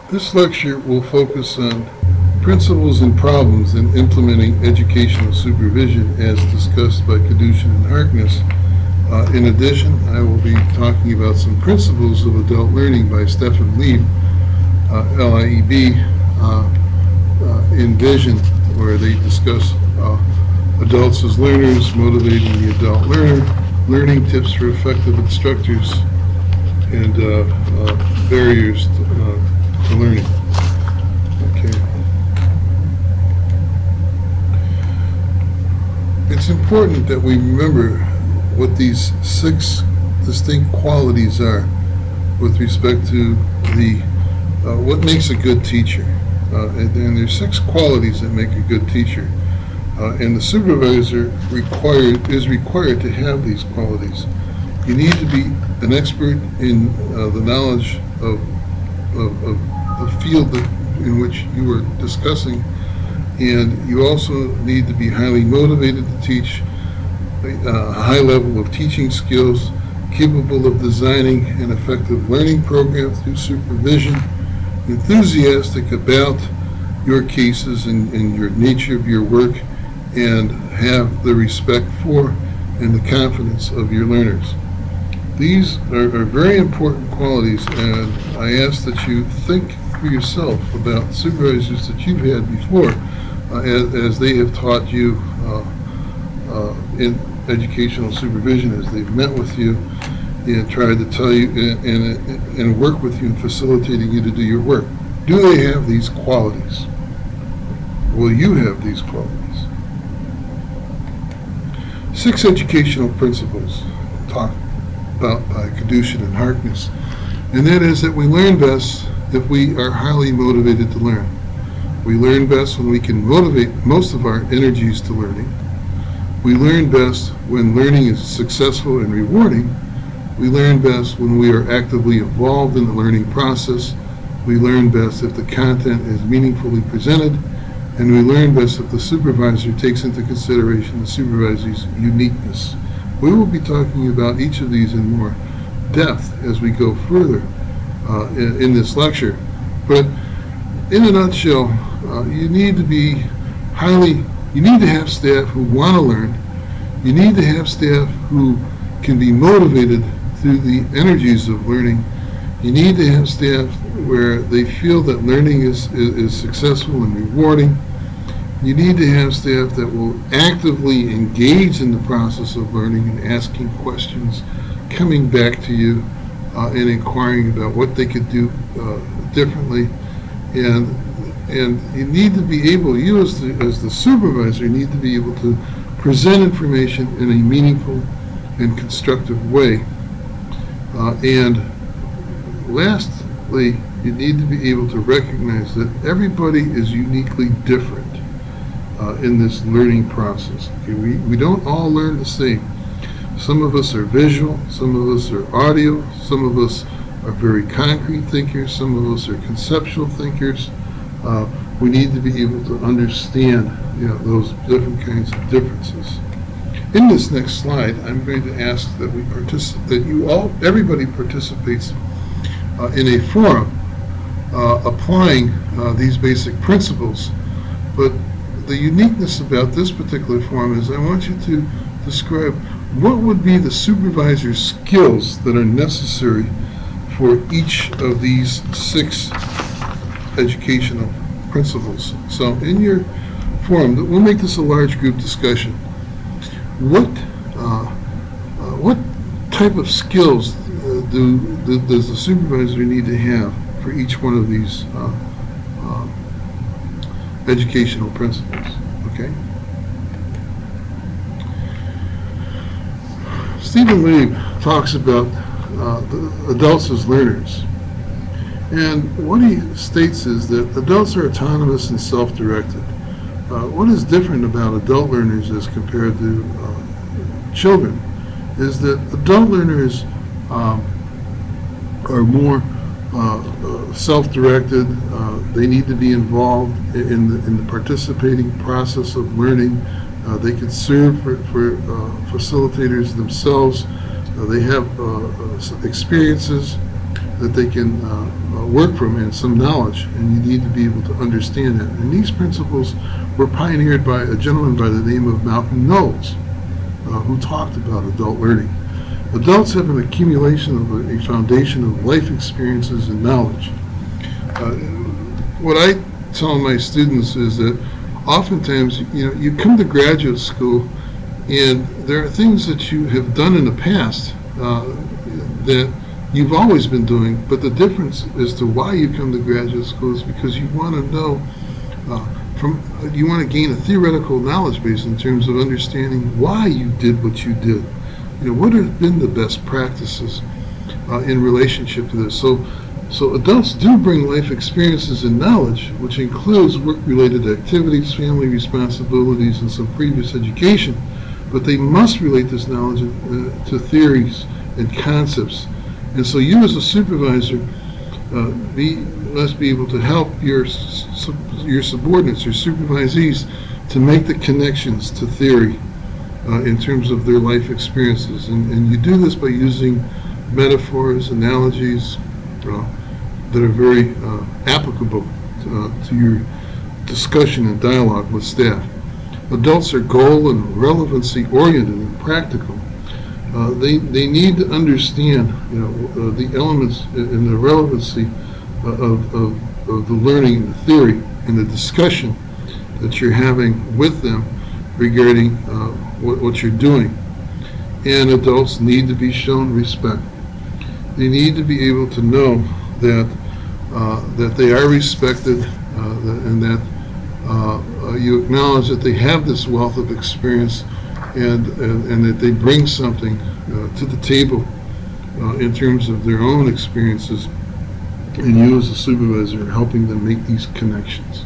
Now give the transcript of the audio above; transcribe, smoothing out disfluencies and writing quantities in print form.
This lecture will focus on principles and problems in implementing educational supervision as discussed by Kadushin and Harkness. In addition, I will be talking about some principles of adult learning by Stefan Lieb, LIEB, in Vision, where they discuss adults as learners, motivating the adult learner, learning tips for effective instructors, and barriers to learning. Okay. It's important that we remember what these 6 distinct qualities are with respect to the what makes a good teacher. And there's 6 qualities that make a good teacher. And the supervisor is required to have these qualities. You need to be an expert in the knowledge of the field in which you are discussing, and you also need to be highly motivated to teach, a high level of teaching skills, capable of designing an effective learning program through supervision, enthusiastic about your cases and your nature of your work, and have the respect for and the confidence of your learners. These are very important qualities, and I ask that you think for yourself about supervisors that you've had before as they have taught you in educational supervision, as they've met with you and tried to tell you and work with you in facilitating you to do your work. Do they have these qualities? Will you have these qualities? 6 educational principles talked about by Kadushin and Harkness, and that is that we learn best if we are highly motivated to learn. We learn best when we can motivate most of our energies to learning. We learn best when learning is successful and rewarding. We learn best when we are actively involved in the learning process. We learn best if the content is meaningfully presented. And we learn best if the supervisor takes into consideration the supervisor's uniqueness. We will be talking about each of these in more depth as we go further in this lecture. But in a nutshell, you need to have staff who want to learn. You need to have staff who can be motivated through the energies of learning. You need to have staff where they feel that learning is successful and rewarding. You need to have staff that will actively engage in the process of learning and asking questions, coming back to you and inquiring about what they could do differently. And you need to be able, you as the supervisor, need to be able to present information in a meaningful and constructive way. And lastly, you need to be able to recognize that everybody is uniquely different in this learning process. Okay? We don't all learn the same. Some of us are visual, some of us are audio, some of us are very concrete thinkers, some of us are conceptual thinkers. We need to be able to understand, those different kinds of differences. In this next slide, I'm going to ask that everybody participates in a forum applying these basic principles. But the uniqueness about this particular forum is I want you to describe what would be the supervisor's skills that are necessary for each of these 6 educational principles. So in your forum, we'll make this a large group discussion. What type of skills does the supervisor need to have for each one of these educational principles? Okay. Stephen Lieb talks about the adults as learners. And what he states is that adults are autonomous and self-directed. What is different about adult learners as compared to children is that adult learners are more self-directed. They need to be involved in the participating process of learning. They can serve for facilitators themselves. They have experiences that they can work from and some knowledge, and you need to be able to understand that. And these principles were pioneered by a gentleman by the name of Malcolm Knowles, who talked about adult learning. Adults have an accumulation of a foundation of life experiences and knowledge. What I tell my students is that oftentimes, you come to graduate school and there are things that you have done in the past that you've always been doing, but the difference as to why you come to graduate school is because you want to know, you want to gain a theoretical knowledge base in terms of understanding why you did what you did. What have been the best practices in relationship to this? So adults do bring life experiences and knowledge, which includes work-related activities, family responsibilities, and some previous education, but they must relate this knowledge to theories and concepts. And so you as a supervisor must be able to help your subordinates, your supervisees, to make the connections to theory in terms of their life experiences. And you do this by using metaphors, analogies that are very applicable to your discussion and dialogue with staff. Adults are goal and relevancy oriented and practical. They need to understand the elements and the relevancy of the learning and the theory and the discussion that you're having with them regarding what you're doing. And adults need to be shown respect. They need to be able to know that they are respected and that you acknowledge that they have this wealth of experience and that they bring something to the table in terms of their own experiences, and you as a supervisor are helping them make these connections.